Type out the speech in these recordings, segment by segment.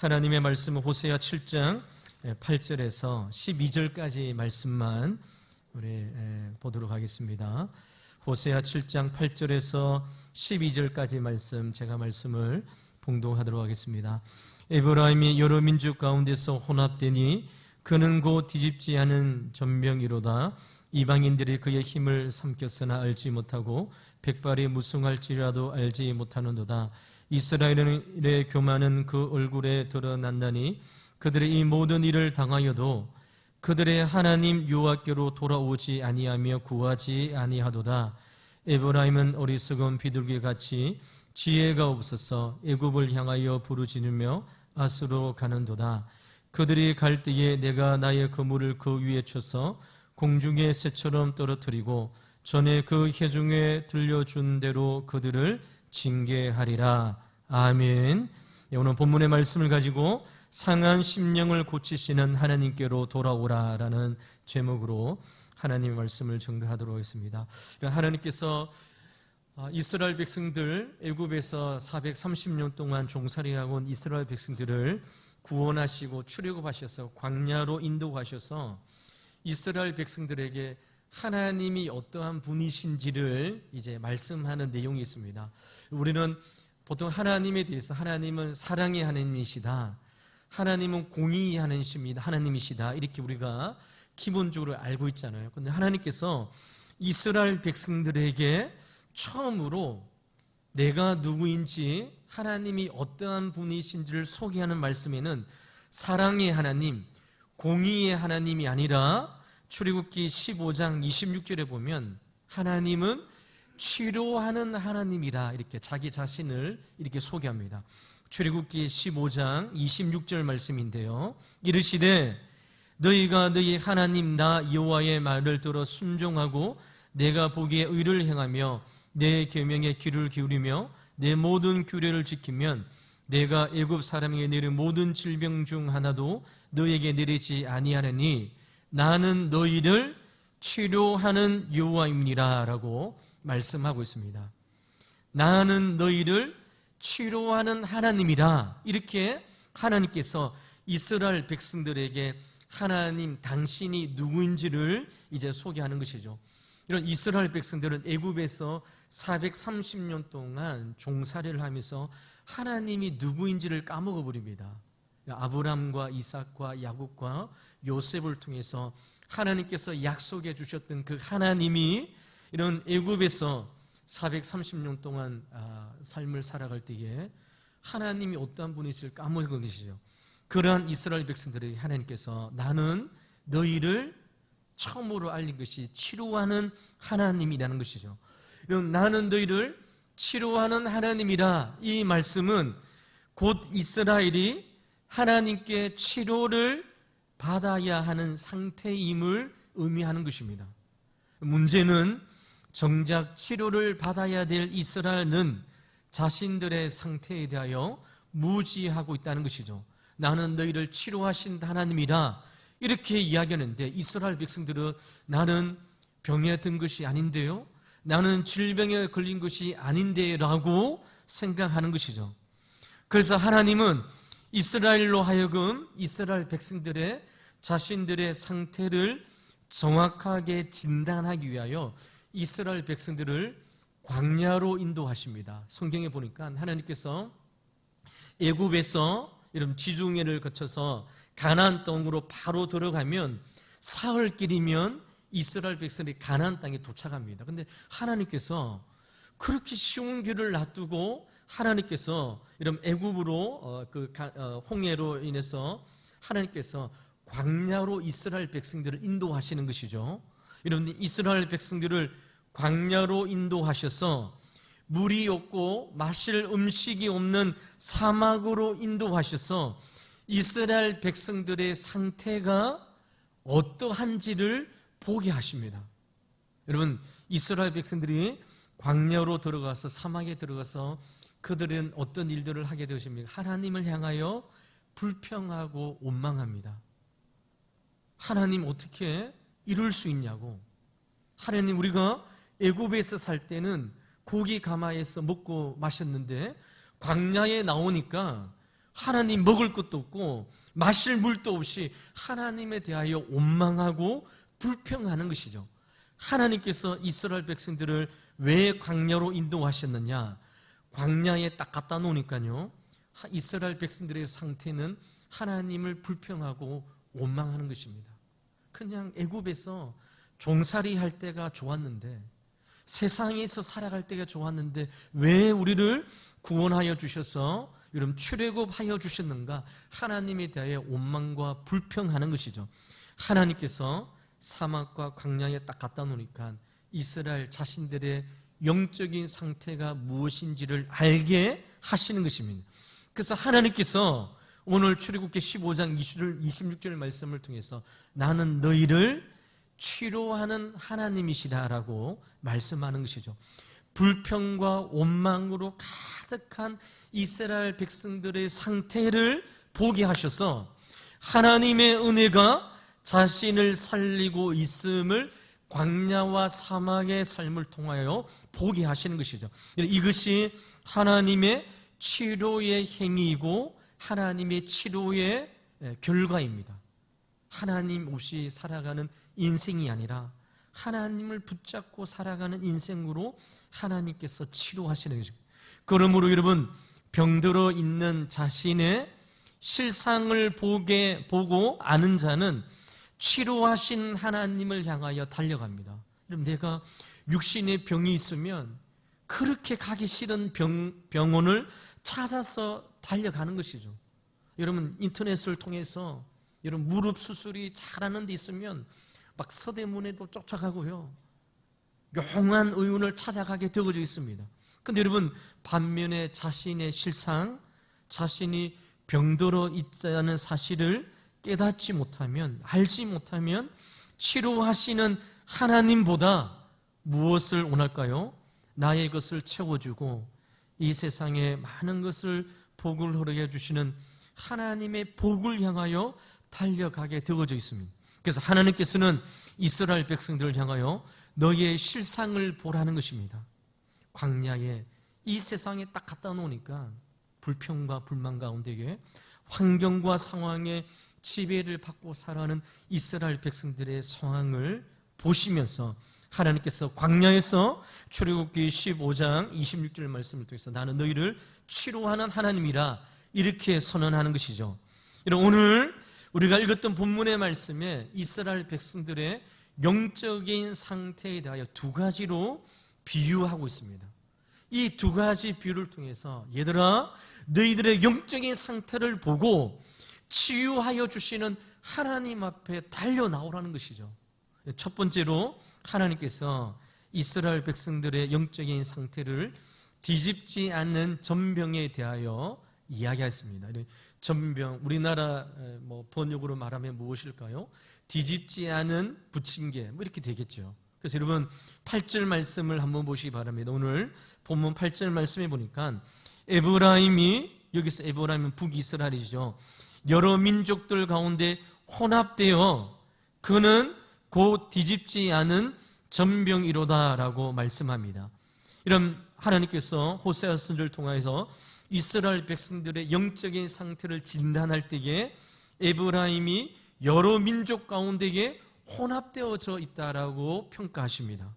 하나님의 말씀은 호세아 7장 8절에서 12절까지 말씀만 우리 보도록 하겠습니다. 호세아 7장 8절에서 12절까지 말씀, 제가 말씀을 봉독하도록 하겠습니다. 에브라임이 여러 민족 가운데서 혼합되니 그는 곧 뒤집지 않은 전병이로다. 이방인들이 그의 힘을 삼켰으나 알지 못하고 백발이 무성할지라도 알지 못하는도다. 이스라엘의 교만은 그 얼굴에 드러난다니 그들의 이 모든 일을 당하여도 그들의 하나님 여호와께로 돌아오지 아니하며 구하지 아니하도다. 에브라임은 어리석은 비둘기같이 지혜가 없어서 애굽을 향하여 부르짖으며 아수로 가는도다. 그들이 갈 때에 내가 나의 그물을 그 위에 쳐서 공중의 새처럼 떨어뜨리고 전에 그 회중에 들려준 대로 그들을 징계하리라. 아멘. 오늘 본문의 말씀을 가지고 상한 심령을 고치시는 하나님께로 돌아오라라는 제목으로 하나님의 말씀을 전가하도록 하겠습니다. 하나님께서 이스라엘 백성들, 애굽에서 430년 동안 종살이하고 온 이스라엘 백성들을 구원하시고 출애굽하셔서 광야로 인도하셔서 이스라엘 백성들에게 하나님이 어떠한 분이신지를 이제 말씀하는 내용이 있습니다. 우리는 보통 하나님에 대해서 하나님은 사랑의 하나님이시다, 하나님은 공의의 하나님이시다, 이렇게 우리가 기본적으로 알고 있잖아요. 그런데 하나님께서 이스라엘 백성들에게 처음으로 내가 누구인지, 하나님이 어떠한 분이신지를 소개하는 말씀에는 사랑의 하나님, 공의의 하나님이 아니라 출애굽기 15장 26절에 보면 하나님은 치료하는 하나님이라 이렇게 자기 자신을 이렇게 소개합니다. 출애굽기 15장 26절 말씀인데요. 이르시되 너희가 너희 하나님 나 여호와의 말을 들어 순종하고 내가 보기에 의를 행하며 내 계명에 귀를 기울이며 내 모든 규례를 지키면 내가 애굽 사람에게 내린 모든 질병 중 하나도 너희에게 내리지 아니하느니 나는 너희를 치료하는 여호와임이니라 라고 말씀하고 있습니다. 나는 너희를 치료하는 하나님이라, 이렇게 하나님께서 이스라엘 백성들에게 하나님 당신이 누구인지를 이제 소개하는 것이죠. 이런 이스라엘 백성들은 애굽에서 430년 동안 종살이를 하면서 하나님이 누구인지를 까먹어 버립니다. 아브람과 이삭과 야곱과 요셉을 통해서 하나님께서 약속해 주셨던 그 하나님이 이런 애굽에서 430년 동안 삶을 살아갈 때에 하나님이 어떠한 분이실지 까먹은 것이죠. 그러한 이스라엘 백성들에게 하나님께서 나는 너희를 처음으로 알린 것이 치료하는 하나님이라는 것이죠. 이런 나는 너희를 치료하는 하나님이라, 이 말씀은 곧 이스라엘이 하나님께 치료를 받아야 하는 상태임을 의미하는 것입니다. 문제는 정작 치료를 받아야 될 이스라엘은 자신들의 상태에 대하여 무지하고 있다는 것이죠. 나는 너희를 치료하신 하나님이라 이렇게 이야기하는데 이스라엘 백성들은 나는 병에 든 것이 아닌데요, 나는 질병에 걸린 것이 아닌데 라고 생각하는 것이죠. 그래서 하나님은 이스라엘로 하여금 이스라엘 백성들의 자신들의 상태를 정확하게 진단하기 위하여 이스라엘 백성들을 광야로 인도하십니다. 성경에 보니까 하나님께서 애굽에서 이런 지중해를 거쳐서 가나안 땅으로 바로 들어가면 사흘 길이면 이스라엘 백성들이 가나안 땅에 도착합니다. 그런데 하나님께서 그렇게 쉬운 길을 놔두고 하나님께서 이런 애굽으로 홍해로 인해서 하나님께서 광야로 이스라엘 백성들을 인도하시는 것이죠. 이런 이스라엘 백성들을 광야로 인도하셔서 물이 없고 마실 음식이 없는 사막으로 인도하셔서 이스라엘 백성들의 상태가 어떠한지를 보게 하십니다. 여러분, 이스라엘 백성들이 광야로 들어가서 사막에 들어가서 그들은 어떤 일들을 하게 되십니까? 하나님을 향하여 불평하고 원망합니다. 하나님 어떻게 이럴 수 있냐고. 하나님, 우리가 애굽에서 살 때는 고기 가마에서 먹고 마셨는데 광야에 나오니까 하나님 먹을 것도 없고 마실 물도 없이 하나님에 대하여 원망하고 불평하는 것이죠. 하나님께서 이스라엘 백성들을 왜 광야로 인도하셨느냐? 광야에 딱 갖다 놓으니까요, 이스라엘 백성들의 상태는 하나님을 불평하고 원망하는 것입니다. 그냥 애굽에서 종살이 할 때가 좋았는데, 세상에서 살아갈 때가 좋았는데 왜 우리를 구원하여 주셔서 여러분 출애굽하여 주셨는가? 하나님에 대하여 원망과 불평하는 것이죠. 하나님께서 사막과 광야에 딱 갖다 놓으니까 이스라엘 자신들의 영적인 상태가 무엇인지를 알게 하시는 것입니다. 그래서 하나님께서 오늘 출애굽기 15장 26절 말씀을 통해서 나는 너희를 치료하는 하나님이시라라고 말씀하는 것이죠. 불평과 원망으로 가득한 이스라엘 백성들의 상태를 보게 하셔서 하나님의 은혜가 자신을 살리고 있음을 광야와 사막의 삶을 통하여 보게 하시는 것이죠. 이것이 하나님의 치료의 행위이고 하나님의 치료의 결과입니다. 하나님 없이 살아가는 인생이 아니라 하나님을 붙잡고 살아가는 인생으로 하나님께서 치료하시는 것입니다. 그러므로 여러분, 병들어 있는 자신의 실상을 보고 아는 자는 치료하신 하나님을 향하여 달려갑니다. 여러분, 내가 육신의 병이 있으면 그렇게 가기 싫은 병원을 찾아서 달려가는 것이죠. 여러분, 인터넷을 통해서 여러분 무릎 수술이 잘하는 데 있으면 막 서대문에도 쫓아가고요, 용한 의원을 찾아가게 되어져 있습니다. 그런데 여러분, 반면에 자신의 실상, 자신이 병들어 있다는 사실을 깨닫지 못하면, 알지 못하면 치료하시는 하나님보다 무엇을 원할까요? 나의 것을 채워주고 이 세상에 많은 것을 복을 허락해 주시는 하나님의 복을 향하여 달려가게 되어져 있습니다. 그래서 하나님께서는 이스라엘 백성들을 향하여 너의 실상을 보라는 것입니다. 광야에 이 세상에 딱 갖다 놓으니까 불평과 불만 가운데에 환경과 상황에 지배를 받고 살아가는 이스라엘 백성들의 상황을 보시면서 하나님께서 광야에서 출애굽기 15장 26절 말씀을 통해서 나는 너희를 치료하는 하나님이라 이렇게 선언하는 것이죠. 오늘 우리가 읽었던 본문의 말씀에 이스라엘 백성들의 영적인 상태에 대하여 두 가지로 비유하고 있습니다. 이 두 가지 비유를 통해서 얘들아, 너희들의 영적인 상태를 보고 치유하여 주시는 하나님 앞에 달려 나오라는 것이죠. 첫 번째로 하나님께서 이스라엘 백성들의 영적인 상태를 뒤집지 않는 전병에 대하여 이야기했습니다. 전병, 우리나라 번역으로 말하면 무엇일까요? 뒤집지 않은 부침개, 이렇게 되겠죠. 그래서 여러분 8절 말씀을 한번 보시기 바랍니다. 오늘 본문 8절 말씀에 보니까 에브라임이, 여기서 에브라임은 북이스라엘이죠, 여러 민족들 가운데 혼합되어 그는 곧 뒤집지 않은 전병이로다라고 말씀합니다. 이런 하나님께서 호세아 선지자를 통해서 이스라엘 백성들의 영적인 상태를 진단할 때에 에브라임이 여러 민족 가운데에 혼합되어져 있다라고 평가하십니다.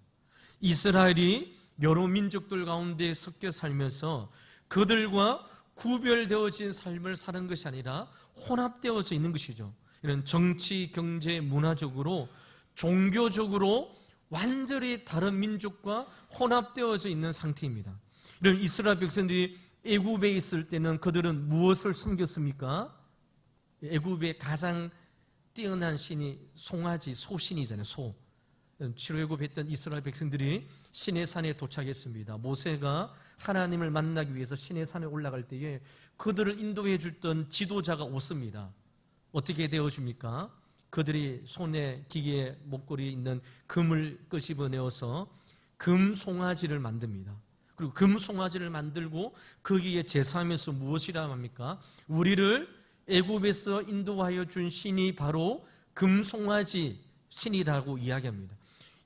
이스라엘이 여러 민족들 가운데 섞여 살면서 그들과 구별되어진 삶을 사는 것이 아니라 혼합되어져 있는 것이죠. 이런 정치, 경제, 문화적으로, 종교적으로 완전히 다른 민족과 혼합되어져 있는 상태입니다. 이런 이스라엘 백성들이 애굽에 있을 때는 그들은 무엇을 섬겼습니까? 애굽의 가장 뛰어난 신이 송아지, 소신이잖아요. 소. 출애굽했던 이스라엘 백성들이 시내 산에 도착했습니다. 모세가 하나님을 만나기 위해서 시내 산에 올라갈 때에 그들을 인도해 줬던 지도자가 없습니다. 어떻게 되어줍니까? 그들이 손에 기계 목걸이에 있는 금을 끄집어내어서 금 송아지를 만듭니다. 그리고 금 송아지를 만들고 거기에 제사하면서 무엇이라 합니까? 우리를 애굽에서 인도하여 준 신이 바로 금 송아지 신이라고 이야기합니다.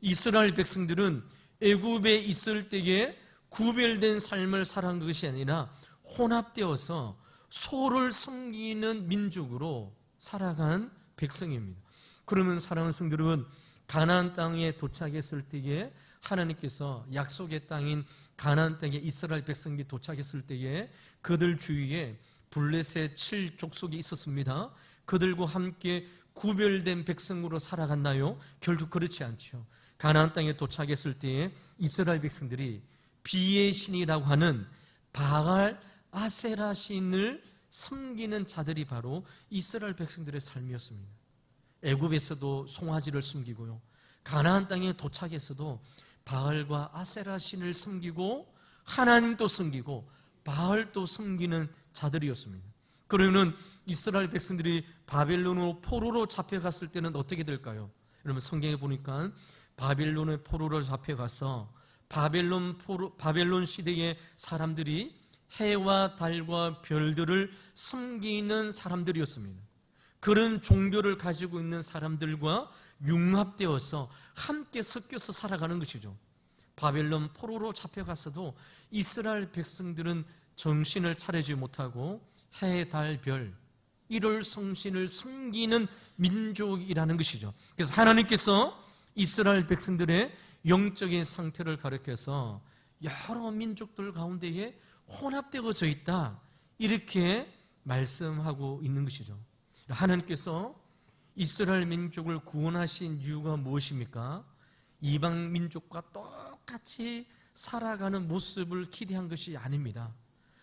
이스라엘 백성들은 애굽에 있을 때에 구별된 삶을 살아간 것이 아니라 혼합되어서 소를 섬기는 민족으로 살아간 백성입니다. 그러면 사랑하는 성도 여러분, 가나안 땅에 도착했을 때에 하나님께서 약속의 땅인 가나안 땅에 이스라엘 백성이 도착했을 때에 그들 주위에 블레셋 7족속이 있었습니다. 그들과 함께 구별된 백성으로 살아갔나요? 결국 그렇지 않죠. 가나안 땅에 도착했을 때에 이스라엘 백성들이 비의 신이라고 하는 바알 아세라 신을 섬기는 자들이 바로 이스라엘 백성들의 삶이었습니다. 애굽에서도 송아지를 섬기고요, 가나안 땅에 도착해서도 바알과 아세라 신을 섬기고 하나님도 섬기고 바알도 섬기는 자들이었습니다. 그러면 이스라엘 백성들이 바벨론으로 포로로 잡혀갔을 때는 어떻게 될까요? 여러분 성경에 보니까 바벨론의 포로로 잡혀가서 바벨론 시대의 사람들이 해와 달과 별들을 섬기는 사람들이었습니다. 그런 종교를 가지고 있는 사람들과 융합되어서 함께 섞여서 살아가는 것이죠. 바벨론 포로로 잡혀갔어도 이스라엘 백성들은 정신을 차리지 못하고 해, 달, 별, 일월 성신을 섬기는 민족이라는 것이죠. 그래서 하나님께서 이스라엘 백성들의 영적인 상태를 가리켜서 여러 민족들 가운데에 혼합되어져 있다, 이렇게 말씀하고 있는 것이죠. 하나님께서 이스라엘 민족을 구원하신 이유가 무엇입니까? 이방 민족과 똑같이 살아가는 모습을 기대한 것이 아닙니다.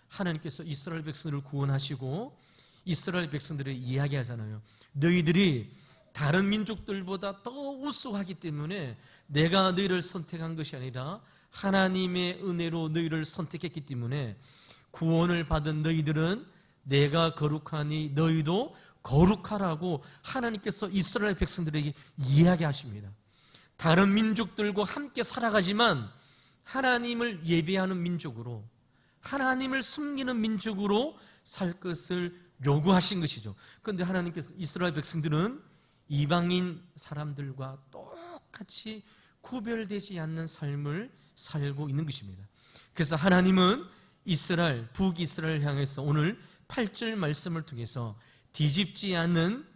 하나님께서 이스라엘 백성들을 구원하시고 이스라엘 백성들을 이야기하잖아요. 너희들이 다른 민족들보다 더 우수하기 때문에 내가 너희를 선택한 것이 아니라 하나님의 은혜로 너희를 선택했기 때문에 구원을 받은 너희들은 내가 거룩하니 너희도 거룩하라고 하나님께서 이스라엘 백성들에게 이야기하십니다. 다른 민족들과 함께 살아가지만 하나님을 예배하는 민족으로, 하나님을 섬기는 민족으로 살 것을 요구하신 것이죠. 그런데 하나님께서 이스라엘 백성들은 이방인 사람들과 똑같이 구별되지 않는 삶을 살고 있는 것입니다. 그래서 하나님은 북이스라엘 향해서 오늘 8절 말씀을 통해서 뒤집지 않는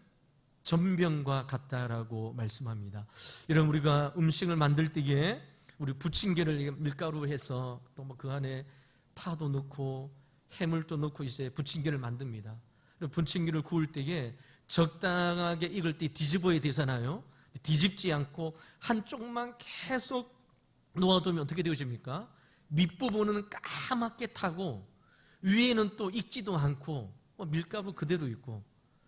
전병과 같다라고 말씀합니다. 여러분, 우리가 음식을 만들 때에 우리 부침개를 밀가루 해서 또 뭐 그 안에 파도 넣고 해물도 넣고 이제 부침개를 만듭니다. 부침개를 구울 때에 적당하게 익을 때 뒤집어야 되잖아요. 뒤집지 않고 한쪽만 계속 놓아두면 어떻게 되어집니까? 밑부분은 까맣게 타고 위에는 또 익지도 않고 밀가루 그대로 있고,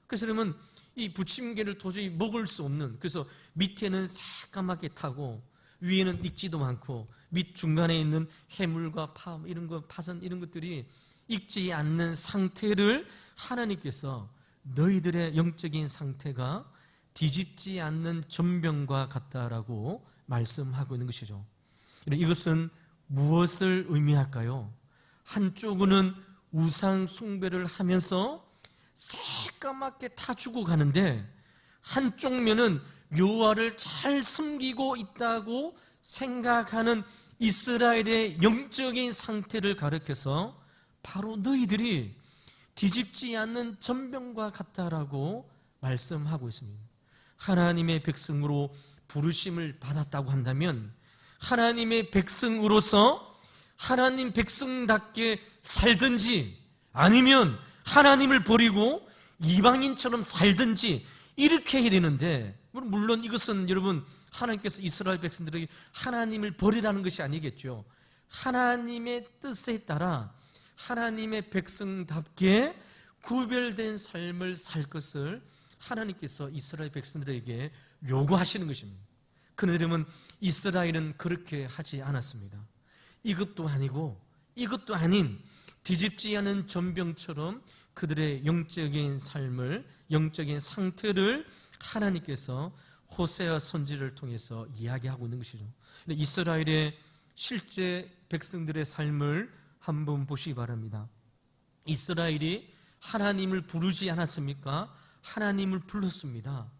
그래서 그러면 이 부침개를 도저히 먹을 수 없는, 그래서 밑에는 새까맣게 타고 위에는 익지도 않고 밑 중간에 있는 해물과 파 이런 거, 파전 이런 것들이 익지 않는 상태를 하나님께서 너희들의 영적인 상태가 뒤집지 않는 전병과 같다라고 말씀하고 있는 것이죠. 이것은 무엇을 의미할까요? 한쪽은 우상 숭배를 하면서 새까맣게 타주고 가는데 한쪽 면은 여호와를 잘 섬기고 있다고 생각하는 이스라엘의 영적인 상태를 가리켜서 바로 너희들이 뒤집지 않는 전병과 같다라고 말씀하고 있습니다. 하나님의 백성으로 부르심을 받았다고 한다면 하나님의 백성으로서 하나님 백성답게 살든지 아니면 하나님을 버리고 이방인처럼 살든지 이렇게 해야 되는데, 물론 이것은 여러분 하나님께서 이스라엘 백성들에게 하나님을 버리라는 것이 아니겠죠. 하나님의 뜻에 따라 하나님의 백성답게 구별된 삶을 살 것을 하나님께서 이스라엘 백성들에게 요구하시는 것입니다. 그런데 여러분, 이스라엘은 그렇게 하지 않았습니다. 이것도 아니고 이것도 아닌 뒤집지 않은 전병처럼 그들의 영적인 삶을, 영적인 상태를 하나님께서 호세아 선지를 통해서 이야기하고 있는 것이죠. 이스라엘의 실제 백성들의 삶을 한번 보시기 바랍니다. 이스라엘이 하나님을 부르지 않았습니까? 하나님을 불렀습니다.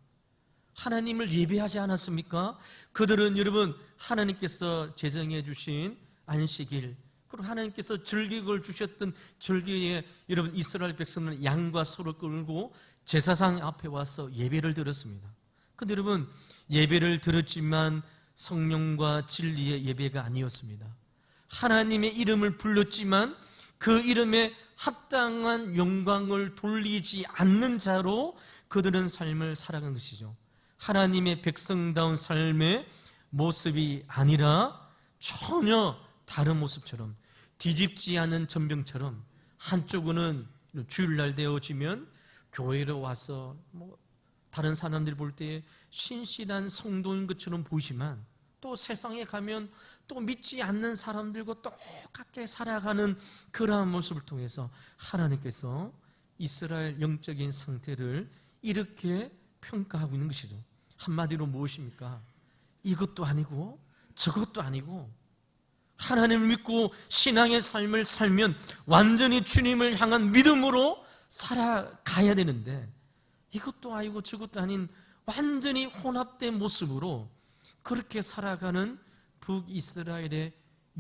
하나님을 예배하지 않았습니까? 그들은 여러분 하나님께서 제정해 주신 안식일, 그리고 하나님께서 절기를 주셨던 절기에 여러분 이스라엘 백성은 양과 소를 끌고 제사상 앞에 와서 예배를 드렸습니다. 그런데 여러분 예배를 드렸지만 성령과 진리의 예배가 아니었습니다. 하나님의 이름을 불렀지만 그 이름에 합당한 영광을 돌리지 않는 자로 그들은 삶을 살아간 것이죠. 하나님의 백성다운 삶의 모습이 아니라 전혀 다른 모습처럼 뒤집지 않은 전병처럼 한쪽은 주일날 되어지면 교회로 와서 다른 사람들이 볼 때 신실한 성도인 것처럼 보이지만 또 세상에 가면 또 믿지 않는 사람들과 똑같게 살아가는 그러한 모습을 통해서 하나님께서 이스라엘 영적인 상태를 이렇게 평가하고 있는 것이죠. 한마디로 무엇입니까? 이것도 아니고 저것도 아니고 하나님을 믿고 신앙의 삶을 살면 완전히 주님을 향한 믿음으로 살아가야 되는데 이것도 아니고 저것도 아닌 완전히 혼합된 모습으로 그렇게 살아가는 북이스라엘의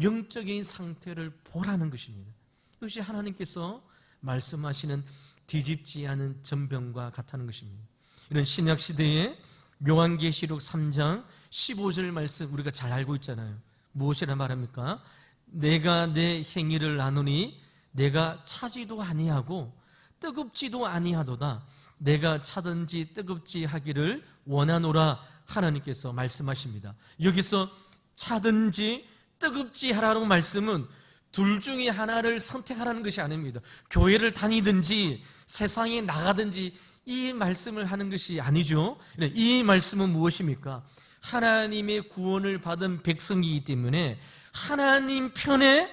영적인 상태를 보라는 것입니다. 이것이 하나님께서 말씀하시는 뒤집지 않은 전병과 같다는 것입니다. 이런 신약시대의 요한계시록 3장 15절 말씀 우리가 잘 알고 있잖아요. 무엇이라 말합니까? 내가 내 행위를 아노니 내가 차지도 아니하고 뜨겁지도 아니하도다. 내가 차든지 뜨겁지 하기를 원하노라 하나님께서 말씀하십니다. 여기서 차든지 뜨겁지 하라는 말씀은 둘 중에 하나를 선택하라는 것이 아닙니다. 교회를 다니든지 세상에 나가든지 이 말씀을 하는 것이 아니죠. 이 말씀은 무엇입니까? 하나님의 구원을 받은 백성이기 때문에 하나님 편에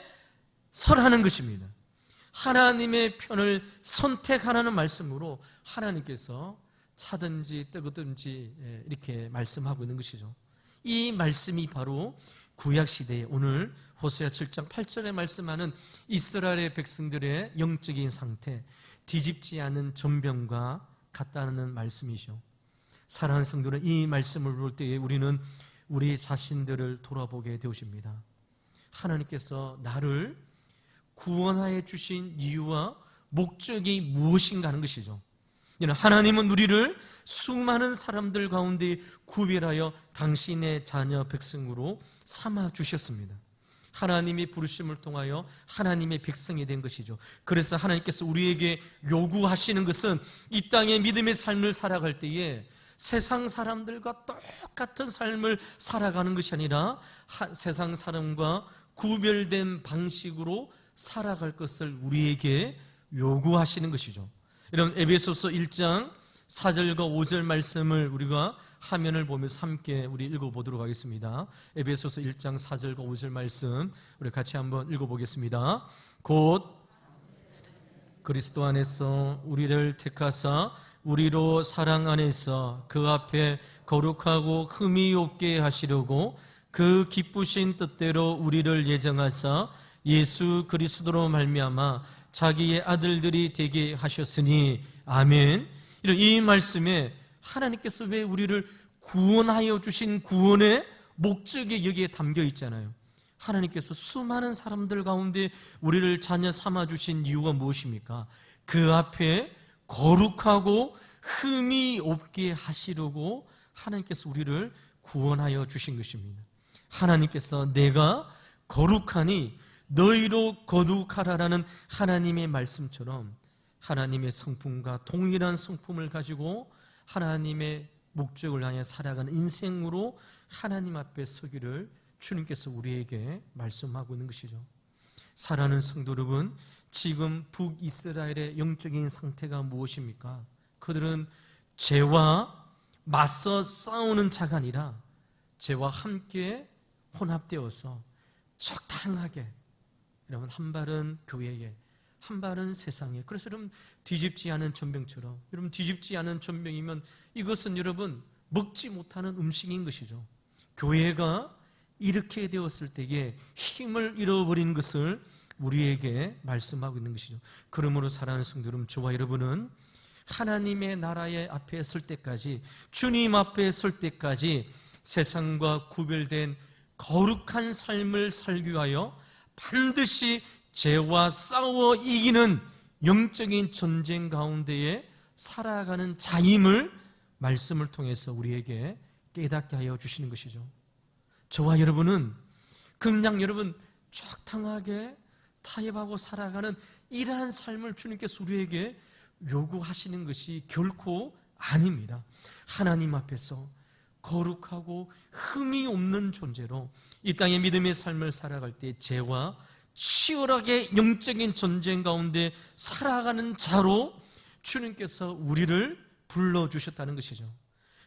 설하는 것입니다. 하나님의 편을 선택하라는 말씀으로 하나님께서 차든지 뜨거든지 이렇게 말씀하고 있는 것이죠. 이 말씀이 바로 구약시대에 오늘 호세아 7장 8절에 말씀하는 이스라엘의 백성들의 영적인 상태, 뒤집지 않은 전병과 같다는 말씀이죠. 사랑하는 성도는 이 말씀을 볼 때에 우리는 우리 자신들을 돌아보게 되십니다. 하나님께서 나를 구원하여 주신 이유와 목적이 무엇인가 하는 것이죠. 하나님은 우리를 수많은 사람들 가운데 구별하여 당신의 자녀 백성으로 삼아 주셨습니다. 하나님의 부르심을 통하여 하나님의 백성이 된 것이죠. 그래서 하나님께서 우리에게 요구하시는 것은 이 땅의 믿음의 삶을 살아갈 때에 세상 사람들과 똑같은 삶을 살아가는 것이 아니라 세상 사람과 구별된 방식으로 살아갈 것을 우리에게 요구하시는 것이죠. 여러분 에베소서 1장 4절과 5절 말씀을 우리가 화면을 보면서 함께 우리 읽어보도록 하겠습니다. 에베소서 1장 4절과 5절 말씀 우리 같이 한번 읽어보겠습니다. 곧 그리스도 안에서 우리를 택하사 우리로 사랑 안에서 그 앞에 거룩하고 흠이 없게 하시려고 그 기쁘신 뜻대로 우리를 예정하사 예수 그리스도로 말미암아 자기의 아들들이 되게 하셨으니 아멘. 이런 이 말씀에 하나님께서 왜 우리를 구원하여 주신 구원의 목적이 여기에 담겨 있잖아요. 하나님께서 수많은 사람들 가운데 우리를 자녀 삼아 주신 이유가 무엇입니까? 그 앞에 거룩하고 흠이 없게 하시려고 하나님께서 우리를 구원하여 주신 것입니다. 하나님께서 내가 거룩하니 너희로 거룩하라라는 하나님의 말씀처럼 하나님의 성품과 동일한 성품을 가지고 하나님의 목적을 향해 살아가는 인생으로 하나님 앞에 서기를 주님께서 우리에게 말씀하고 있는 것이죠. 사랑하는 성도 여러분, 지금 북이스라엘의 영적인 상태가 무엇입니까? 그들은 죄와 맞서 싸우는 자가 아니라 죄와 함께 혼합되어서 적당하게 여러분 한 발은 교회에 한 발은 세상에. 그래서 여러분 뒤집지 않은 전병처럼 여러분 뒤집지 않은 전병이면 이것은 여러분 먹지 못하는 음식인 것이죠. 교회가 이렇게 되었을 때에 힘을 잃어버린 것을 우리에게 말씀하고 있는 것이죠. 그러므로 사랑하는 성도 여러분, 저와 여러분은 하나님의 나라의 앞에 설 때까지, 주님 앞에 설 때까지 세상과 구별된 거룩한 삶을 살기 위하여 반드시 죄와 싸워 이기는 영적인 전쟁 가운데에 살아가는 자임을 말씀을 통해서 우리에게 깨닫게 하여 주시는 것이죠. 저와 여러분은 그냥 여러분 적당하게 타협하고 살아가는 이러한 삶을 주님께서 우리에게 요구하시는 것이 결코 아닙니다. 하나님 앞에서 거룩하고 흠이 없는 존재로 이 땅의 믿음의 삶을 살아갈 때 죄와 치열하게 영적인 전쟁 가운데 살아가는 자로 주님께서 우리를 불러주셨다는 것이죠.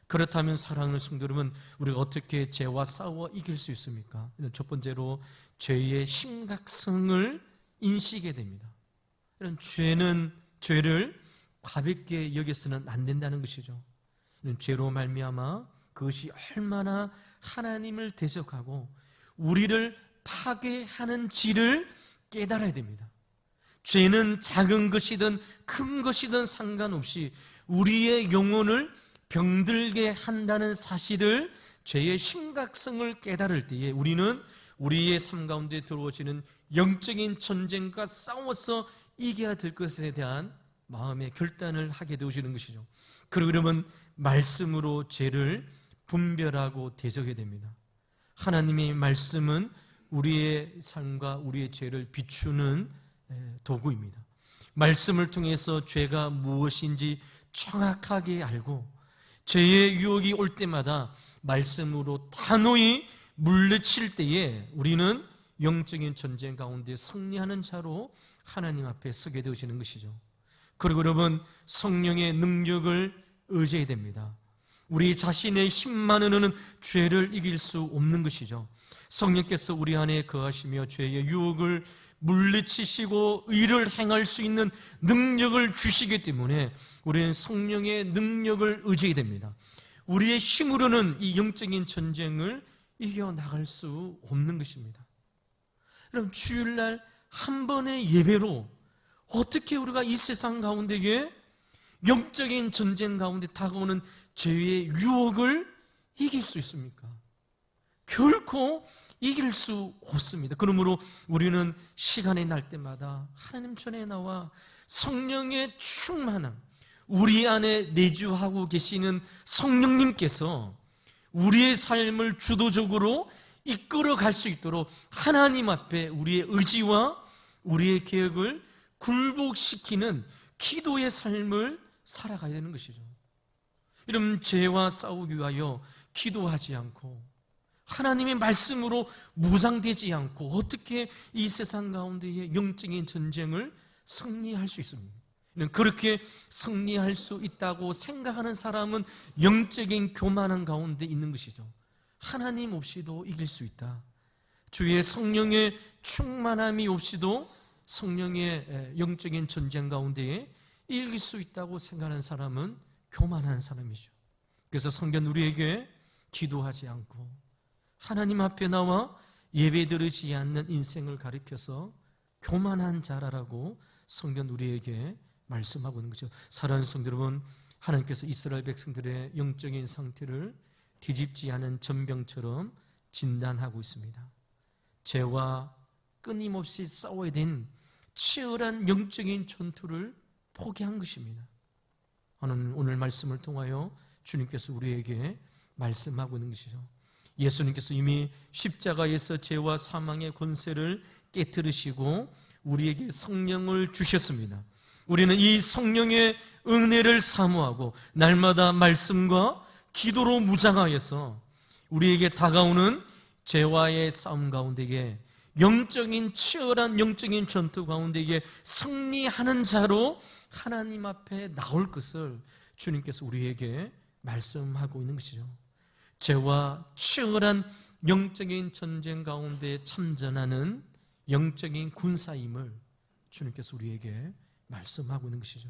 그렇다면 사랑하는 성도 여러분, 우리가 어떻게 죄와 싸워 이길 수 있습니까? 첫 번째로 죄의 심각성을 인식해야 됩니다. 이런 죄를 가볍게 여겨서는 안 된다는 것이죠. 죄로 말미암아 그것이 얼마나 하나님을 대적하고 우리를 파괴하는지를 깨달아야 됩니다. 죄는 작은 것이든 큰 것이든 상관없이 우리의 영혼을 병들게 한다는 사실을, 죄의 심각성을 깨달을 때에 우리는 우리의 삶 가운데 들어오시는 영적인 전쟁과 싸워서 이겨야 될 것에 대한 마음의 결단을 하게 되어지는 것이죠. 그러면 말씀으로 죄를 분별하고 대적해야 됩니다. 하나님의 말씀은 우리의 삶과 우리의 죄를 비추는 도구입니다. 말씀을 통해서 죄가 무엇인지 정확하게 알고 죄의 유혹이 올 때마다 말씀으로 단호히 물리칠 때에 우리는 영적인 전쟁 가운데 승리하는 자로 하나님 앞에 서게 되어지는 것이죠. 그리고 여러분, 성령의 능력을 의지해야 됩니다. 우리 자신의 힘만으로는 죄를 이길 수 없는 것이죠. 성령께서 우리 안에 거하시며 죄의 유혹을 물리치시고 의를 행할 수 있는 능력을 주시기 때문에 우리는 성령의 능력을 의지해야 됩니다. 우리의 힘으로는 이 영적인 전쟁을 이겨나갈 수 없는 것입니다. 여러분, 주일날 한 번의 예배로 어떻게 우리가 이 세상 가운데에 영적인 전쟁 가운데 다가오는 죄의 유혹을 이길 수 있습니까? 결코 이길 수 없습니다. 그러므로 우리는 시간이 날 때마다 하나님 전에 나와 성령의 충만함, 우리 안에 내주하고 계시는 성령님께서 우리의 삶을 주도적으로 이끌어 갈 수 있도록 하나님 앞에 우리의 의지와 우리의 계획을 굴복시키는 기도의 삶을 살아가야 되는 것이죠. 이런 죄와 싸우기 위하여 기도하지 않고 하나님의 말씀으로 무장되지 않고 어떻게 이 세상 가운데의 영적인 전쟁을 승리할 수 있습니까? 그렇게 승리할 수 있다고 생각하는 사람은 영적인 교만한 가운데 있는 것이죠. 하나님 없이도 이길 수 있다. 주의 성령의 충만함이 없이도 성령의 영적인 전쟁 가운데에 이길 수 있다고 생각하는 사람은 교만한 사람이죠. 그래서 성경 우리에게 기도하지 않고 하나님 앞에 나와 예배드리지 않는 인생을 가리켜서 교만한 자라라고 성경 우리에게 말씀하고 있는 거죠. 사랑하는 성도 여러분, 하나님께서 이스라엘 백성들의 영적인 상태를 뒤집지 않은 전병처럼 진단하고 있습니다. 죄와 끊임없이 싸워야 된 치열한 영적인 전투를 포기한 것입니다. 오늘 말씀을 통하여 주님께서 우리에게 말씀하고 있는 것이죠. 예수님께서 이미 십자가에서 죄와 사망의 권세를 깨뜨리시고 우리에게 성령을 주셨습니다. 우리는 이 성령의 은혜를 사모하고 날마다 말씀과 기도로 무장하여서 우리에게 다가오는 죄와의 싸움 가운데에 영적인 치열한 영적인 전투 가운데에 승리하는 자로 하나님 앞에 나올 것을 주님께서 우리에게 말씀하고 있는 것이죠. 죄와 치열한 영적인 전쟁 가운데 참전하는 영적인 군사임을 주님께서 우리에게 말씀하고 있는 것이죠.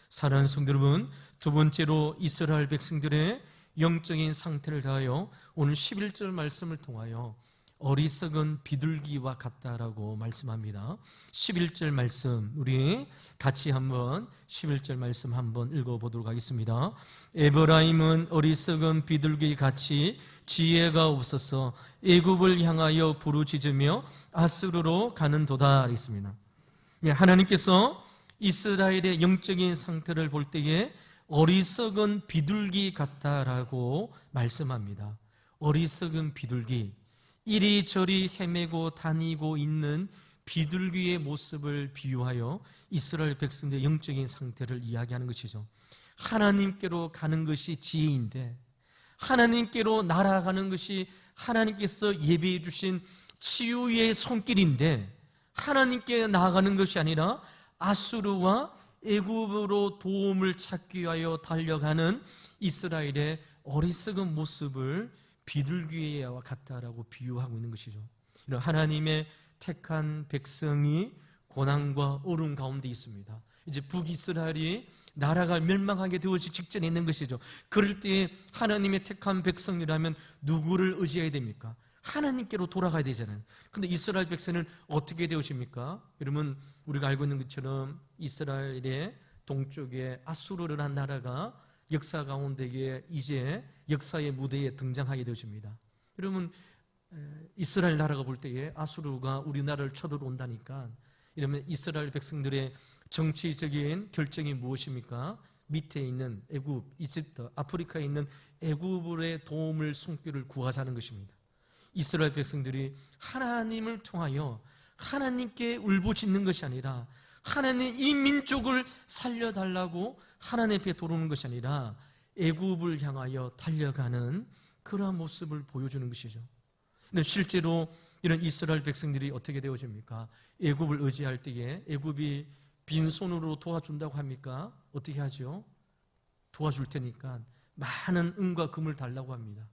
사랑하는 성도 여러분, 두 번째로 이스라엘 백성들의 영적인 상태를 다하여 오늘 11절 말씀을 통하여 어리석은 비둘기와 같다라고 말씀합니다. 11절 말씀, 우리 같이 한번 11절 말씀 한번 읽어보도록 하겠습니다. 에브라임은 어리석은 비둘기 같이 지혜가 없어서 애굽을 향하여 부르짖으며 아수르로 가는도다 했습니다. 하나님께서 이스라엘의 영적인 상태를 볼 때에 어리석은 비둘기 같다라고 말씀합니다. 어리석은 비둘기, 이리저리 헤매고 다니고 있는 비둘기의 모습을 비유하여 이스라엘 백성들의 영적인 상태를 이야기하는 것이죠. 하나님께로 가는 것이 지혜인데, 하나님께로 날아가는 것이 하나님께서 예비해 주신 치유의 손길인데, 하나님께 나아가는 것이 아니라 아수르와 애굽으로 도움을 찾기 위하여 달려가는 이스라엘의 어리석은 모습을 비둘기와 같다라고 비유하고 있는 것이죠. 이런 하나님의 택한 백성이 고난과 어려움 가운데 있습니다. 이제 북이스라엘이 나라가 멸망하게 되어질 직전에 있는 것이죠. 그럴 때에 하나님의 택한 백성이라면 누구를 의지해야 됩니까? 하나님께로 돌아가야 되잖아요. 근데 이스라엘 백성은 어떻게 되오십니까? 여러분, 우리가 알고 있는 것처럼 이스라엘의 동쪽에 아수르라는 나라가 역사 가운데에 이제 역사의 무대에 등장하게 되어집니다. 여러분, 이스라엘 나라가 볼 때에 아수르가 우리나라를 쳐들어온다니까, 이러면 이스라엘 백성들의 정치적인 결정이 무엇입니까? 밑에 있는 애굽, 이집트, 아프리카에 있는 애굽의 도움을 손길을 구하자는 것입니다. 이스라엘 백성들이 하나님을 통하여 하나님께 울부짖는 것이 아니라 하나님 이 민족을 살려달라고 하나님 앞에 돌아오는 것이 아니라 애굽을 향하여 달려가는 그러한 모습을 보여주는 것이죠. 실제로 이런 이스라엘 백성들이 어떻게 되어집니까? 애굽을 의지할 때에 애굽이 빈손으로 도와준다고 합니까? 어떻게 하죠? 도와줄 테니까 많은 은과 금을 달라고 합니다.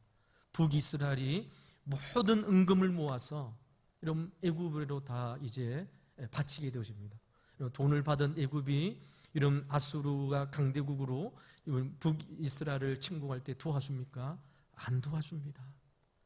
북이스라엘이 모든 은금을 모아서 이런 애굽으로 다 이제 바치게 되어집니다. 돈을 받은 애굽이 이런 아수르가 강대국으로 북이스라엘을 침공할 때 도와줍니까? 안 도와줍니다.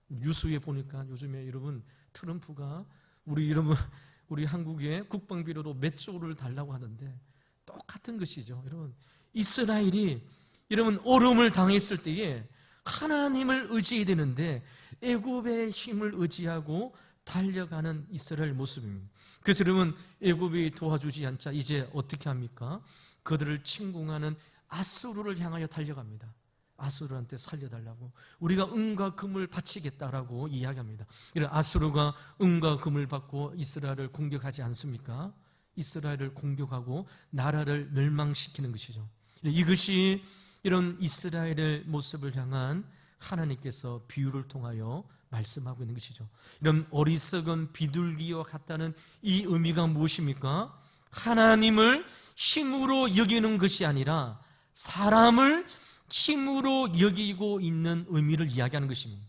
뉴스에 보니까 요즘에 여러분 트럼프가 우리 한국에 국방비로도 몇 조를 달라고 하는데 똑같은 것이죠. 여러분, 이스라엘이 여러분 어려움을 당했을 때에 하나님을 의지해야 되는데 애굽의 힘을 의지하고 달려가는 이스라엘 모습입니다. 그래서 여러분, 애굽이 도와주지 않자 이제 어떻게 합니까? 그들을 침공하는 아수르를 향하여 달려갑니다. 아수르한테 살려달라고, 우리가 은과 금을 바치겠다라고 이야기합니다. 이런 아수르가 은과 금을 받고 이스라엘을 공격하지 않습니까? 이스라엘을 공격하고 나라를 멸망시키는 것이죠. 이것이 이런 이스라엘의 모습을 향한 하나님께서 비유를 통하여 말씀하고 있는 것이죠. 이런 어리석은 비둘기와 같다는 이 의미가 무엇입니까? 하나님을 힘으로 여기는 것이 아니라 사람을 힘으로 여기고 있는 의미를 이야기하는 것입니다.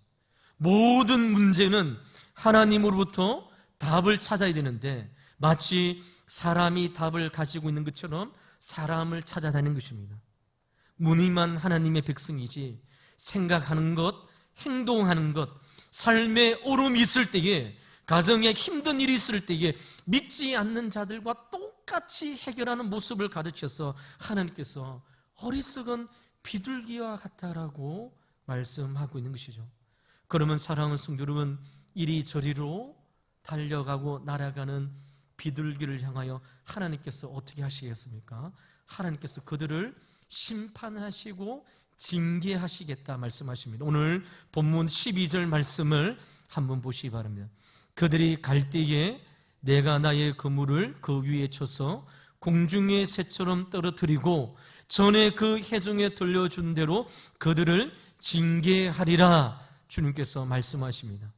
모든 문제는 하나님으로부터 답을 찾아야 되는데 마치 사람이 답을 가지고 있는 것처럼 사람을 찾아다니는 것입니다. 무늬만 하나님의 백성이지 생각하는 것, 행동하는 것, 삶에 어려움이 있을 때에, 가정에 힘든 일이 있을 때에 믿지 않는 자들과 똑같이 해결하는 모습을 가르쳐서 하나님께서 어리석은 비둘기와 같다라고 말씀하고 있는 것이죠. 그러면 사랑하는 성도 여러분, 이리저리로 달려가고 날아가는 비둘기를 향하여 하나님께서 어떻게 하시겠습니까? 하나님께서 그들을 심판하시고 징계하시겠다 말씀하십니다. 오늘 본문 12절 말씀을 한번 보시기 바랍니다. 그들이 갈 때에 내가 나의 그물을 그 위에 쳐서 공중의 새처럼 떨어뜨리고 전에 그 해중에 들려준 대로 그들을 징계하리라 주님께서 말씀하십니다.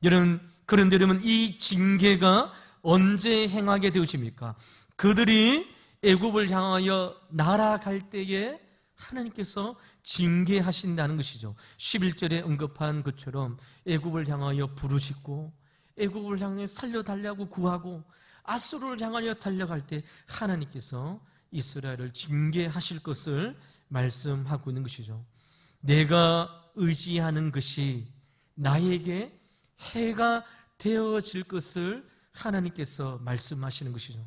여러분, 그런데 여러분, 이 징계가 언제 행하게 되어집니까? 그들이 애굽을 향하여 날아갈 때에 하나님께서 징계하신다는 것이죠. 11절에 언급한 것처럼 애굽을 향하여 부르짖고 애굽을 향해 살려달라고 구하고 아수르를 향하여 달려갈 때 하나님께서 이스라엘을 징계하실 것을 말씀하고 있는 것이죠. 내가 의지하는 것이 나에게 해가 되어질 것을 하나님께서 말씀하시는 것이죠.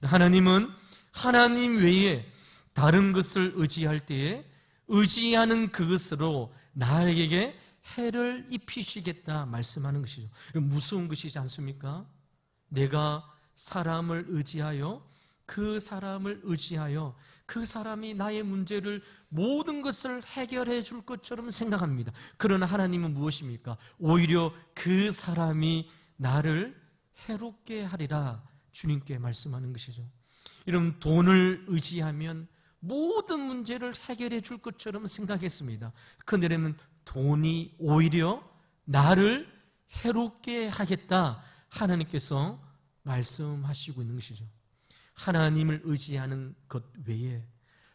하나님은 하나님 외에 다른 것을 의지할 때에 의지하는 그것으로 나에게 해를 입히시겠다 말씀하는 것이죠. 무서운 것이지 않습니까? 내가 사람을 의지하여 그 사람이 나의 문제를 모든 것을 해결해 줄 것처럼 생각합니다. 그러나 하나님은 무엇입니까? 오히려 그 사람이 나를 해롭게 하리라 주님께 말씀하는 것이죠. 여러분, 돈을 의지하면 모든 문제를 해결해 줄 것처럼 생각했습니다. 그런데는 돈이 오히려 나를 해롭게 하겠다 하나님께서 말씀하시고 있는 것이죠. 하나님을 의지하는 것 외에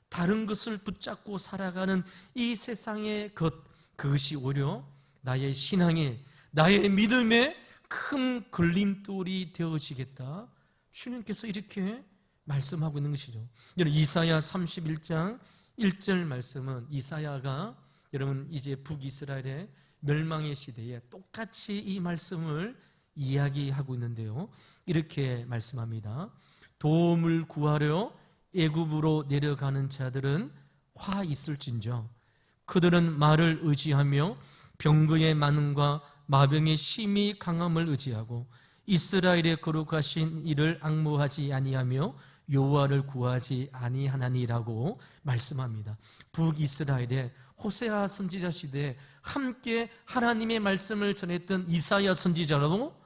다른 것을 붙잡고 살아가는 이 세상의 그것이 오히려 나의 신앙에, 나의 믿음에 큰 걸림돌이 되어지겠다. 주님께서 이렇게 말씀하고 있는 것이죠. 여러분, 이사야 31장 1절 말씀은 이사야가 여러분 이제 북이스라엘의 멸망의 시대에 똑같이 이 말씀을 이야기하고 있는데요. 이렇게 말씀합니다. 도움을 구하려 애굽으로 내려가는 자들은 화 있을진저 그들은 말을 의지하며 병거의 많음과 마병의 심히 강함을 의지하고 이스라엘의 거룩하신 이를 앙모하지 아니하며 여호와를 구하지 아니하나니라고 말씀합니다. 북이스라엘의 호세아 선지자 시대에 함께 하나님의 말씀을 전했던 이사야 선지자라도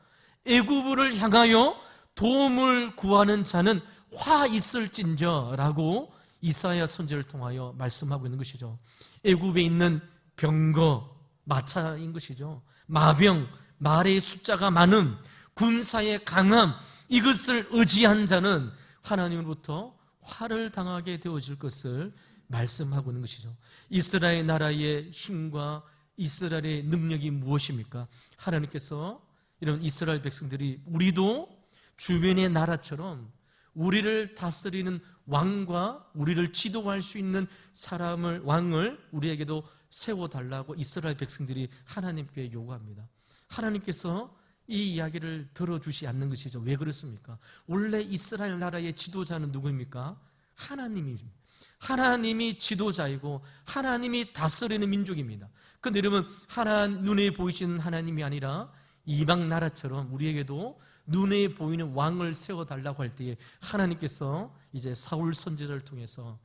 애굽을 향하여 도움을 구하는 자는 화 있을진저라고 이사야 선지자를 통하여 말씀하고 있는 것이죠. 애굽에 있는 병거, 마차인 것이죠. 마병, 말의 숫자가 많음, 군사의 강함, 이것을 의지한 자는 하나님으로부터 화를 당하게 되어질 것을 말씀하고 있는 것이죠. 이스라엘 나라의 힘과 이스라엘의 능력이 무엇입니까? 하나님께서 이런 이스라엘 백성들이 우리도 주변의 나라처럼 우리를 다스리는 왕과 우리를 지도할 수 있는 왕을 우리에게도 세워달라고 이스라엘 백성들이 하나님께 요구합니다. 하나님께서 이 이야기를 들어주지 않는 것이죠. 왜 그렇습니까? 원래 이스라엘 나라의 지도자는 누구입니까? 하나님입니다. 하나님이 지도자이고 하나님이 다스리는 민족입니다. 그런데 여러분, 눈에 보이시는 하나님이 아니라 이방 나라처럼 우리에게도 눈에 보이는 왕을 세워달라고 할 때에 하나님께서 이제 사무엘 선지자를 통해서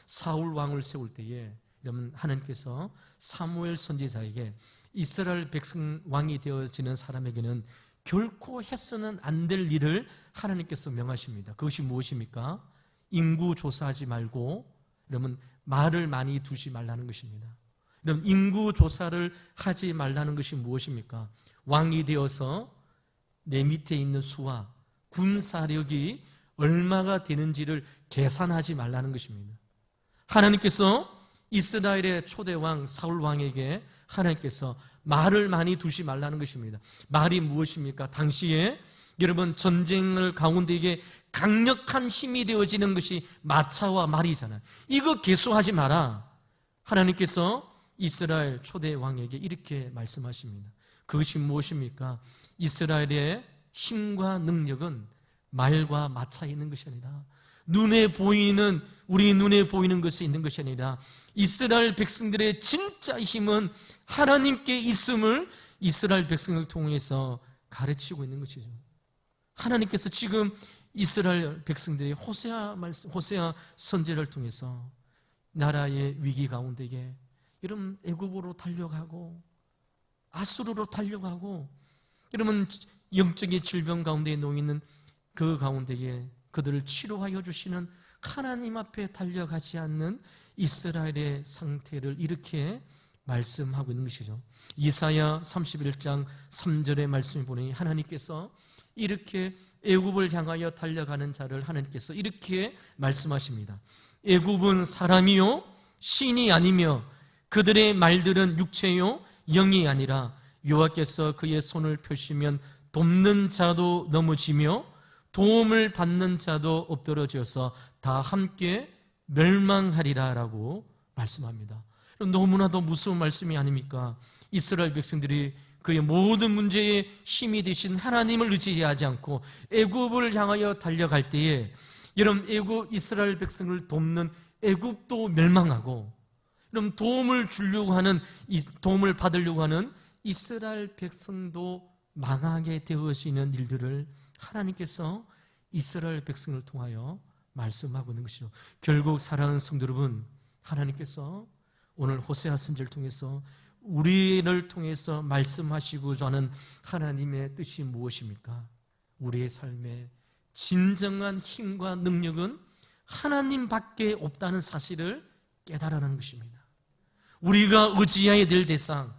사울 왕을 세울 때에 여러분, 하나님께서 사무엘 선지자에게 이스라엘 백성 왕이 되어지는 사람에게는 결코 해서는 안 될 일을 하나님께서 명하십니다. 그것이 무엇입니까? 인구 조사하지 말고 여러분 말을 많이 두지 말라는 것입니다. 여러분, 인구 조사를 하지 말라는 것이 무엇입니까? 왕이 되어서 내 밑에 있는 수와 군사력이 얼마가 되는지를 계산하지 말라는 것입니다. 하나님께서 이스라엘의 초대왕 사울 왕에게 하나님께서 말을 많이 두지 말라는 것입니다. 말이 무엇입니까? 당시에 여러분 전쟁을 가운데 이게 강력한 힘이 되어지는 것이 마차와 말이잖아요. 이거 개수하지 마라. 하나님께서 이스라엘 초대왕에게 이렇게 말씀하십니다. 그것이 무엇입니까? 이스라엘의 힘과 능력은 말과 마차에 있는 것이 아니라 우리 눈에 보이는 것이 있는 것이 아니라 이스라엘 백성들의 진짜 힘은 하나님께 있음을 이스라엘 백성을 통해서 가르치고 있는 것이죠. 하나님께서 지금 이스라엘 백성들이 호세아 선지자를 통해서 나라의 위기 가운데에 여러분 애굽으로 달려가고 아수르로 달려가고 여러분 영적인 질병 가운데 놓이는 그 가운데에 그들을 치료하여 주시는 하나님 앞에 달려가지 않는 이스라엘의 상태를 이렇게 말씀하고 있는 것이죠. 이사야 31장 3절의 말씀을 보니 하나님께서 이렇게 애굽을 향하여 달려가는 자를 하나님께서 이렇게 말씀하십니다. 애굽은 사람이요 신이 아니며 그들의 말들은 육체요 영이 아니라 여호와께서 그의 손을 펴시면 돕는 자도 넘어지며 도움을 받는 자도 엎드러져서 다 함께 멸망하리라라고 말씀합니다. 너무나도 무서운 말씀이 아닙니까? 이스라엘 백성들이 그의 모든 문제의 힘이 되신 하나님을 의지하지 않고 애굽을 향하여 달려갈 때에 여러분 애굽 이스라엘 백성을 돕는 애굽도 멸망하고 여러분 도움을 받으려고 하는 이스라엘 백성도 망하게 되어지는 일들을 하나님께서 이스라엘 백성을 통하여 말씀하고 있는 것이죠. 결국 사랑하는 성도 여러분, 하나님께서 오늘 호세아 선지자를 통해서 우리를 통해서 말씀하시고자 하는 하나님의 뜻이 무엇입니까? 우리의 삶에 진정한 힘과 능력은 하나님밖에 없다는 사실을 깨달아라는 것입니다. 우리가 의지해야 될 대상,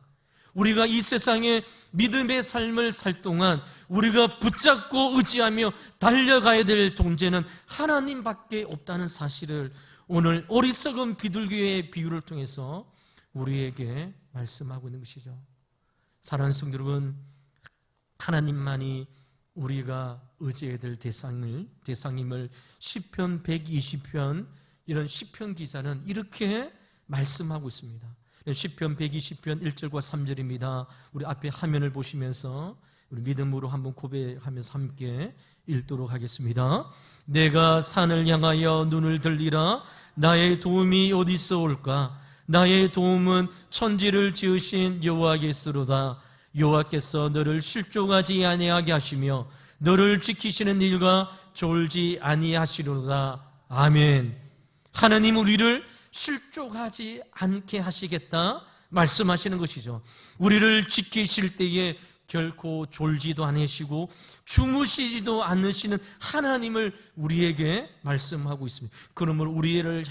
우리가 이 세상에 믿음의 삶을 살 동안 우리가 붙잡고 의지하며 달려가야 될 존재는 하나님밖에 없다는 사실을 오늘 어리석은 비둘기의 비유를 통해서 우리에게 말씀하고 있는 것이죠. 사랑하는 성도 여러분, 하나님만이 우리가 의지해야 될 대상임을 시편 120편 이런 시편 기자는 이렇게 말씀하고 있습니다. 시편 120편 1절과 3절입니다. 우리 앞에 화면을 보시면서 우리 믿음으로 한번 고백하면서 함께 읽도록 하겠습니다. 내가 산을 향하여 눈을 들리라. 나의 도움이 어디서 올까? 나의 도움은 천지를 지으신 여호와께서로다. 여호와께서 너를 실족하지 아니하게 하시며 너를 지키시는 일과 졸지 아니하시리로다. 아멘. 하나님 우리를 실족하지 않게 하시겠다 말씀하시는 것이죠. 우리를 지키실 때에 결코 졸지도 않으시고 주무시지도 않으시는 하나님을 우리에게 말씀하고 있습니다. 그러므로 우리를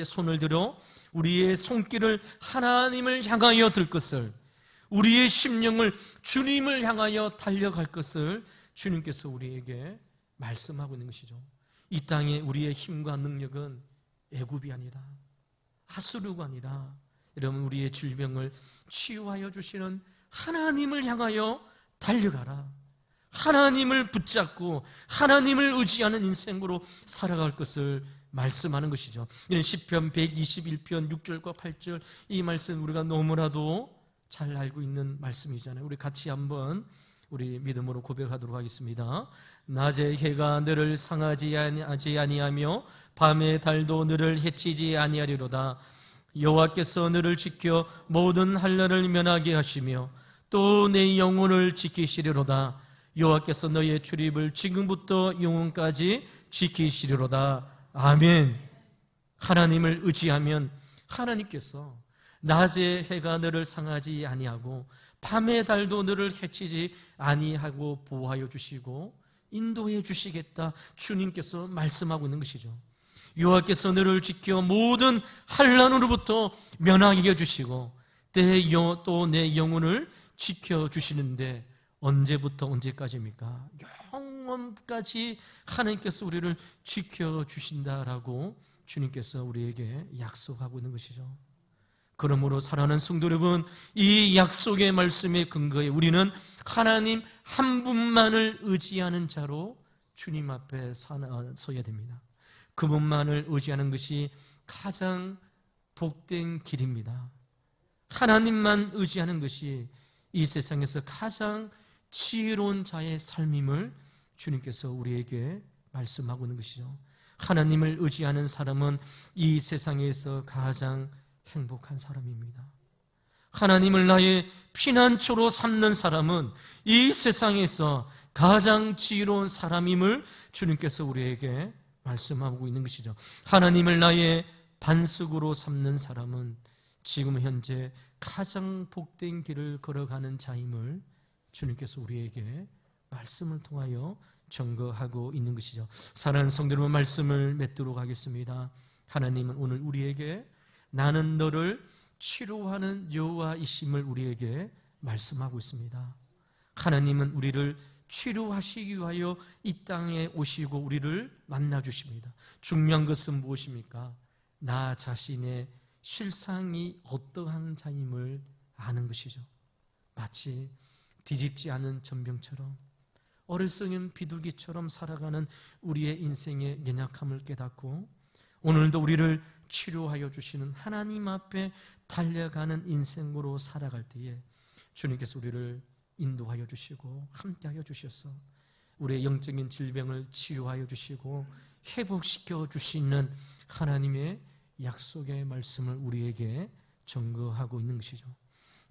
손을 들어 우리의 손길을 하나님을 향하여 들 것을, 우리의 심령을 주님을 향하여 달려갈 것을 주님께서 우리에게 말씀하고 있는 것이죠. 이 땅에 우리의 힘과 능력은 애굽이 아니라 아수르가 아니라 여러분 우리의 질병을 치유하여 주시는 하나님을 향하여 달려가라. 하나님을 붙잡고 하나님을 의지하는 인생으로 살아갈 것을 말씀하는 것이죠. 이는 시편 121편 6절과 8절 이 말씀 우리가 너무나도 잘 알고 있는 말씀이잖아요. 우리 같이 한번 우리 믿음으로 고백하도록 하겠습니다. 낮에 해가 너를 상하지 아니하며 밤에 달도 너를 해치지 아니하리로다. 여호와께서 너를 지켜 모든 한란을 면하게 하시며 또 내 영혼을 지키시리로다. 여호와께서 너의 출입을 지금부터 영원까지 지키시리로다. 아멘. 하나님을 의지하면 하나님께서 낮에 해가 너를 상하지 아니하고 밤의 달도 너를 해치지 아니하고 보호하여 주시고 인도해 주시겠다 주님께서 말씀하고 있는 것이죠. 여호와께서 너를 지켜 모든 환난으로부터 면하게 해주시고 또 내 영혼을 지켜주시는데 언제부터 언제까지입니까? 영원까지 하나님께서 우리를 지켜주신다라고 주님께서 우리에게 약속하고 있는 것이죠. 그러므로 사랑하는 성도 여러분, 이 약속의 말씀에 근거해 우리는 하나님 한 분만을 의지하는 자로 주님 앞에 서야 됩니다. 그분만을 의지하는 것이 가장 복된 길입니다. 하나님만 의지하는 것이 이 세상에서 가장 지혜로운 자의 삶임을 주님께서 우리에게 말씀하고 있는 것이죠. 하나님을 의지하는 사람은 이 세상에서 가장 행복한 사람입니다. 하나님을 나의 피난처로 삼는 사람은 이 세상에서 가장 지혜로운 사람임을 주님께서 우리에게 말씀하고 있는 것이죠. 하나님을 나의 반석으로 삼는 사람은 지금 현재 가장 복된 길을 걸어가는 자임을 주님께서 우리에게 말씀을 통하여 증거하고 있는 것이죠. 사랑하는 성도 여러분, 말씀을 맺도록 하겠습니다. 하나님은 오늘 우리에게 나는 너를 치료하는 여호와이심을 우리에게 말씀하고 있습니다. 하나님은 우리를 치료하시기 위하여 이 땅에 오시고 우리를 만나주십니다. 중요한 것은 무엇입니까? 나 자신의 실상이 어떠한 자임을 아는 것이죠. 마치 뒤집지 않은 전병처럼 어리석은 비둘기처럼 살아가는 우리의 인생의 연약함을 깨닫고 오늘도 우리를 치료하여 주시는 하나님 앞에 달려가는 인생으로 살아갈 때에 주님께서 우리를 인도하여 주시고 함께하여 주셔서 우리의 영적인 질병을 치유하여 주시고 회복시켜 주시는 하나님의 약속의 말씀을 우리에게 증거하고 있는 것이죠.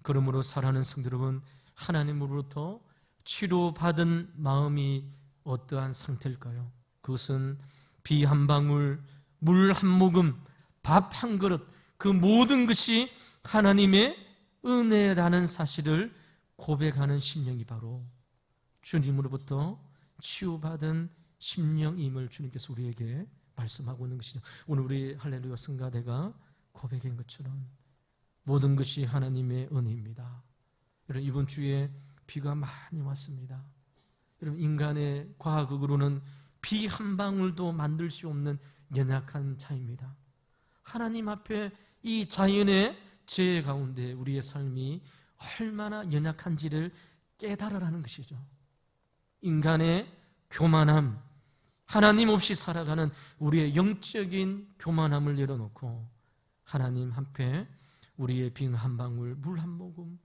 그러므로 사랑하는 성도 여러분, 하나님으로부터 치료받은 마음이 어떠한 상태일까요? 그것은 비 한 방울, 물 한 모금, 밥 한 그릇, 그 모든 것이 하나님의 은혜라는 사실을 고백하는 심령이 바로 주님으로부터 치유받은 심령임을 주님께서 우리에게 말씀하고 있는 것이죠. 오늘 우리 할렐루야 성가대가 고백한 것처럼 모든 것이 하나님의 은혜입니다. 여러분, 이번 주에 비가 많이 왔습니다. 여러분, 인간의 과학으로는 비 한 방울도 만들 수 없는 연약한 자입니다. 하나님 앞에 이 자연의 죄 가운데 우리의 삶이 얼마나 연약한지를 깨달으라는 것이죠. 인간의 교만함, 하나님 없이 살아가는 우리의 영적인 교만함을 내려놓고 하나님 앞에 우리의 비 한 방울, 물 한 모금,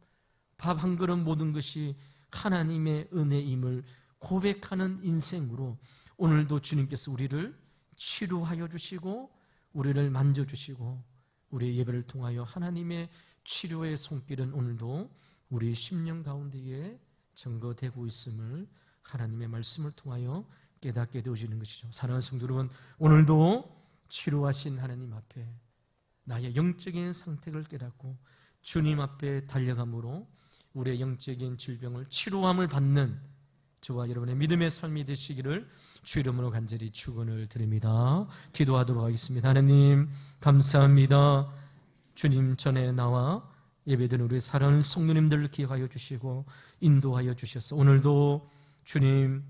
밥 한 그릇 모든 것이 하나님의 은혜임을 고백하는 인생으로 오늘도 주님께서 우리를 치료하여 주시고 우리를 만져주시고 우리의 예배를 통하여 하나님의 치료의 손길은 오늘도 우리의 심령 가운데에 증거되고 있음을 하나님의 말씀을 통하여 깨닫게 되어지는 것이죠. 사랑하는 성도 여러분, 오늘도 치료하신 하나님 앞에 나의 영적인 상태를 깨닫고 주님 앞에 달려감으로 우리의 영적인 질병을 치료함을 받는 저와 여러분의 믿음의 삶이 되시기를 주 이름으로 간절히 축원을 드립니다. 기도하도록 하겠습니다. 하나님 감사합니다. 주님 전에 나와 예배드리는 우리 사랑하는 성도님들을 기억하여 주시고 인도하여 주셔서 오늘도 주님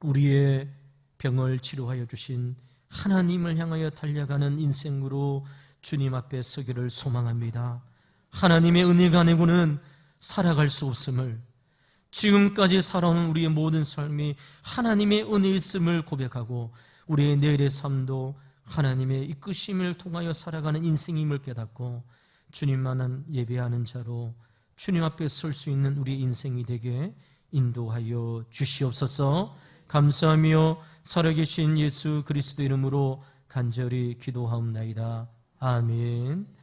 우리의 병을 치료하여 주신 하나님을 향하여 달려가는 인생으로 주님 앞에 서기를 소망합니다. 하나님의 은혜가 아니고는 살아갈 수 없음을, 지금까지 살아오는 우리의 모든 삶이 하나님의 은혜있음을 고백하고 우리의 내일의 삶도 하나님의 이끄심을 통하여 살아가는 인생임을 깨닫고 주님만은 예배하는 자로 주님 앞에 설 수 있는 우리의 인생이 되게 인도하여 주시옵소서. 감사하며 살아계신 예수 그리스도 이름으로 간절히 기도하옵나이다. 아멘.